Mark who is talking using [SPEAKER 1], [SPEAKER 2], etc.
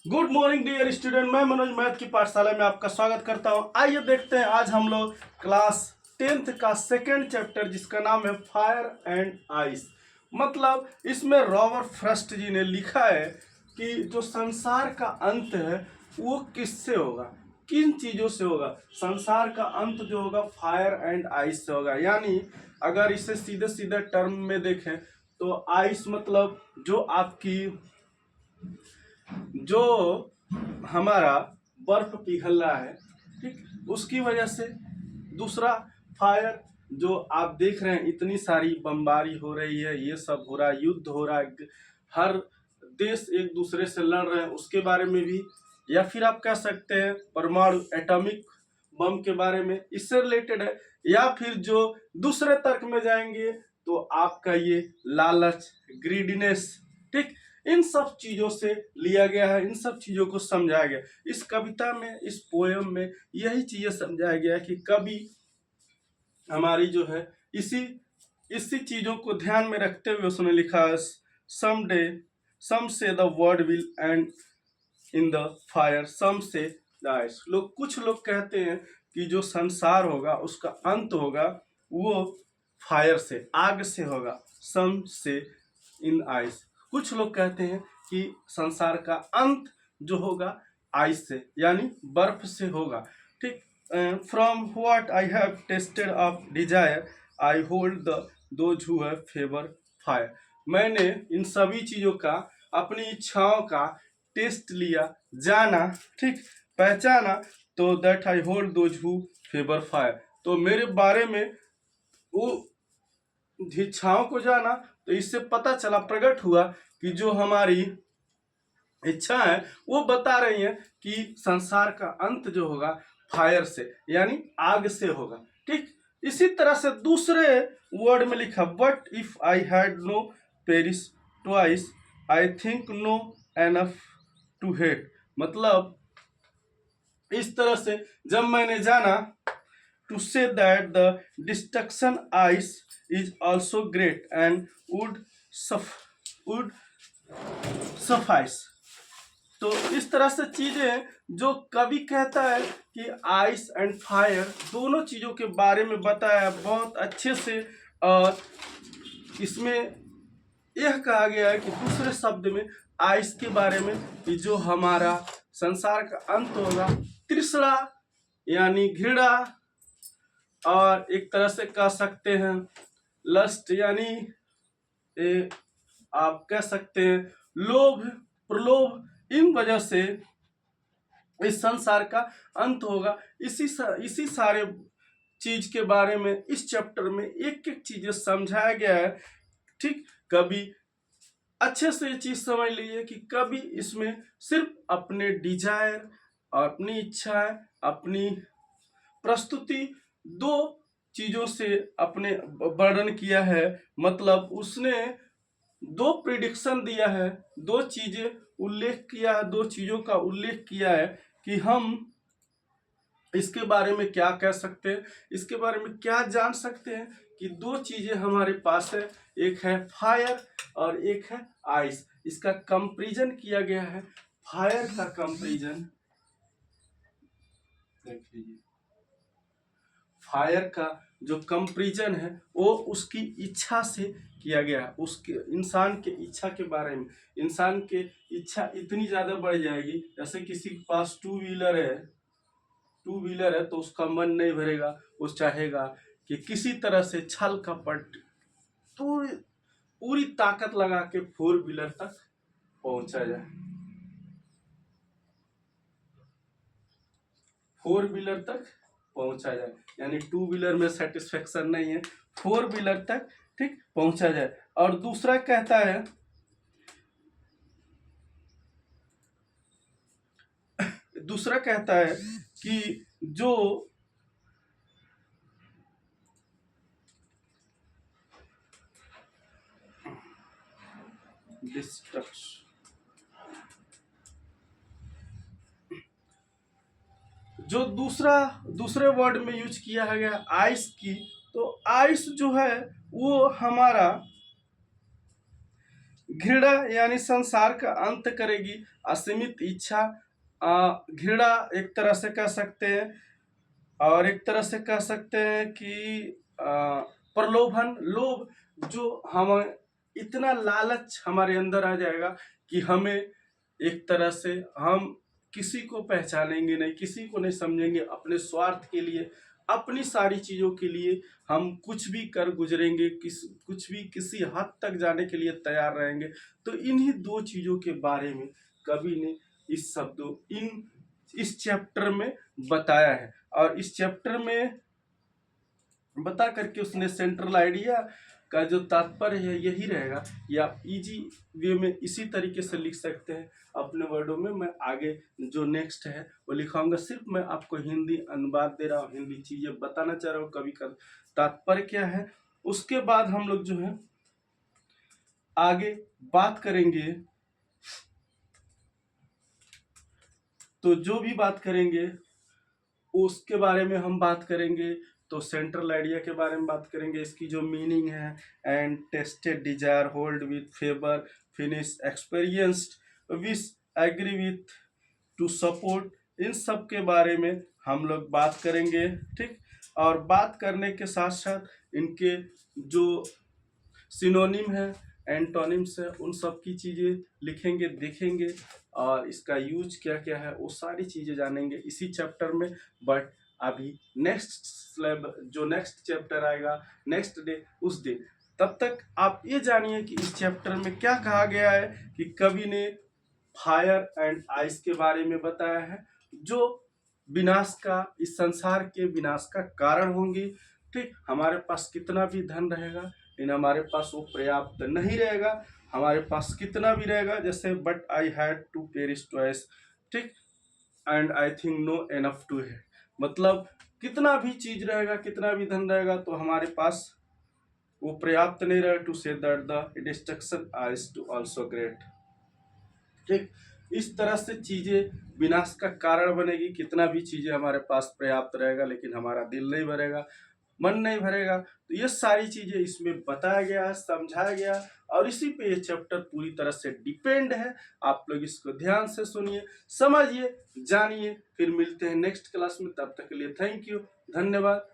[SPEAKER 1] Good morning dear student. मैं Manoj math की पाठशाला में आपका स्वागत करता हूं। आइए देखते हैं आज हम लोग क्लास 10th का सेकेंड चैप्टर जिसका नाम है फायर एंड आइस। मतलब इसमें रॉबर्ट फ्रॉस्ट जी ने लिखा है कि जो संसार का अंत है वो किससे होगा, किन चीज़ों से होगा। संसार का अंत जो होगा फायर एंड आइस से होगा। यानी अगर इसे सीधे सीधे टर्म में देखें तो आइस मतलब जो आपकी जो हमारा बर्फ पिघल रहा है, ठीक, उसकी वजह से। दूसरा फायर, जो आप देख रहे हैं इतनी सारी बमबारी हो रही है, ये सब हो रहा है, युद्ध हो रहा है, हर देश एक दूसरे से लड़ रहे हैं, उसके बारे में भी। या फिर आप कह सकते हैं परमाणु एटॉमिक बम के बारे में, इससे रिलेटेड है। या फिर जो दूसरे तर्क में जाएंगे तो आपका ये लालच, ग्रीडीनेस, ठीक, इन सब चीजों से लिया गया है, इन सब चीजों को समझाया गया इस कविता में, इस पोयम में। यही चीजें समझाया गया है कि कभी हमारी जो है इसी इसी चीजों को ध्यान में रखते हुए उसने लिखा है, सम day some say the world will end in the fire, some say the ice. कुछ लोग कहते हैं कि जो संसार होगा उसका अंत होगा वो फायर से, आग से होगा, सम से इन आइस। कुछ लोग कहते हैं कि संसार का अंत जो होगा आइस से यानी बर्फ से होगा, ठीक। From what I have tested of desire I hold the those who have favour fire. मैंने इन सभी चीज़ों का, अपनी इच्छाओं का टेस्ट लिया, जाना, ठीक, पहचाना, तो that I hold those who favour fire. तो मेरे बारे में वो इच्छाओं को जाना, तो इससे पता चला, प्रकट हुआ कि जो हमारी इच्छा है वो बता रही है कि संसार का अंत जो होगा फायर से यानी आग से होगा, ठीक। इसी तरह से दूसरे वर्ड में लिखा, but if I had no perish twice I think know enough to hate. मतलब इस तरह से जब मैंने जाना, to say that the destruction ice is also great and would suffice. तो इस तरह से चीजें जो कवि कहता है कि आइस एंड फायर दोनों चीजों के बारे में बताया बहुत अच्छे से। और इसमें यह कहा गया है कि दूसरे शब्द में आइस के बारे में कि जो हमारा संसार का अंत होगा, तृष्णा यानी घृणा, और एक तरह से कह सकते हैं लस्ट यानी आप कह सकते हैं लोभ, प्रलोभ। इन वजह से इस संसार का अंत होगा। इसी सारे चीज के बारे में इस चैप्टर में एक एक चीजें समझाया गया है, ठीक। कभी अच्छे से ये चीज समझ लीजिए कि कभी इसमें सिर्फ अपने डिजायर, अपनी इच्छाएं, अपनी प्रस्तुति, दो चीजों से अपने वर्णन किया है। मतलब उसने दो प्रिडिक्शन दिया है, दो चीजें उल्लेख किया है, दो चीजों का उल्लेख किया है कि हम इसके बारे में क्या कह सकते हैं, इसके बारे में क्या जान सकते हैं। कि दो चीजें हमारे पास है, एक है फायर और एक है आइस। इसका कंपैरिजन किया गया है। फायर का कंपैरिजन देख लीजिए, फायर का जो कंपैरिजन है वो उसकी इच्छा से किया गया है, उसके इंसान के इच्छा के बारे में। इंसान के इच्छा इतनी ज्यादा बढ़ जाएगी, जैसे किसी के पास टू व्हीलर है तो उसका मन नहीं भरेगा, वो चाहेगा कि किसी तरह से छल कपट पूरी ताकत लगा के फोर व्हीलर तक पहुंचा जाए, फोर व्हीलर तक पहुंचा जाए। यानी टू व्हीलर में सेटिस्फेक्शन नहीं है, फोर व्हीलर तक, ठीक, पहुंचा जाए। और दूसरा कहता है कि जो जो दूसरे वर्ड में यूज किया गया आइस की, तो आइस जो है वो हमारा घृणा यानी संसार का अंत करेगी। असीमित इच्छा, घृणा एक तरह से कह सकते हैं, और एक तरह से कह सकते हैं कि प्रलोभन, लोभ, जो हम इतना लालच हमारे अंदर आ जाएगा कि हमें एक तरह से हम किसी को पहचानेंगे नहीं, किसी को नहीं समझेंगे, अपने स्वार्थ के लिए, अपनी सारी चीज़ों के लिए हम कुछ भी कर गुजरेंगे, कुछ भी किसी हद तक जाने के लिए तैयार रहेंगे। तो इन्हीं दो चीज़ों के बारे में कवि ने इस चैप्टर में बताया है, और इस चैप्टर में बता करके उसने सेंट्रल आइडिया का जो तात्पर्य है यही रहेगा। या आप इजी वे में इसी तरीके से लिख सकते हैं अपने वर्डों में। मैं आगे जो नेक्स्ट है वो लिखाऊंगा, सिर्फ मैं आपको हिंदी अनुवाद दे रहा हूँ, हिंदी चीजें बताना चाह रहा हूँ कवि का तात्पर्य क्या है। उसके बाद हम लोग जो है आगे बात करेंगे, तो जो भी बात करेंगे उसके बारे में हम बात करेंगे। तो सेंट्रल आइडिया के बारे में बात करेंगे, इसकी जो मीनिंग है, and tasted desire hold with favour finish experienced wish agree with to support, इन सब के बारे में हम लोग बात करेंगे। ठीक, और बात करने के साथ साथ इनके जो सिनोनिम है, एंटोनिम्स है, उन सब की चीज़ें लिखेंगे, देखेंगे, और इसका यूज क्या क्या है वो सारी चीज़ें जानेंगे इसी चैप्टर में। बट अभी जो नेक्स्ट चैप्टर आएगा नेक्स्ट डे, उस दिन, तब तक आप ये जानिए कि इस चैप्टर में क्या कहा गया है कि कवि ने फायर एंड आइस के बारे में बताया है, जो विनाश का, इस संसार के विनाश का कारण होंगी। ठीक, हमारे पास कितना भी धन रहेगा लेकिन हमारे पास वो पर्याप्त नहीं रहेगा। हमारे पास कितना भी रहेगा, जैसे but I had to perish twice, ठीक, and I think know enough to है, मतलब कितना भी चीज रहेगा, कितना भी धन रहेगा, तो हमारे पास वो पर्याप्त नहीं रहेगा to say that the destruction is too also great. ठीक, इस तरह से चीजें विनाश का कारण बनेगी। कितना भी चीजें हमारे पास पर्याप्त रहेगा लेकिन हमारा दिल नहीं भरेगा, मन नहीं भरेगा। तो ये सारी चीजें इसमें बताया गया है, समझाया गया, और इसी पे ये चैप्टर पूरी तरह से डिपेंड है। आप लोग इसको ध्यान से सुनिए, समझिए, जानिए। फिर मिलते हैं नेक्स्ट क्लास में, तब तक के लिए थैंक यू, धन्यवाद।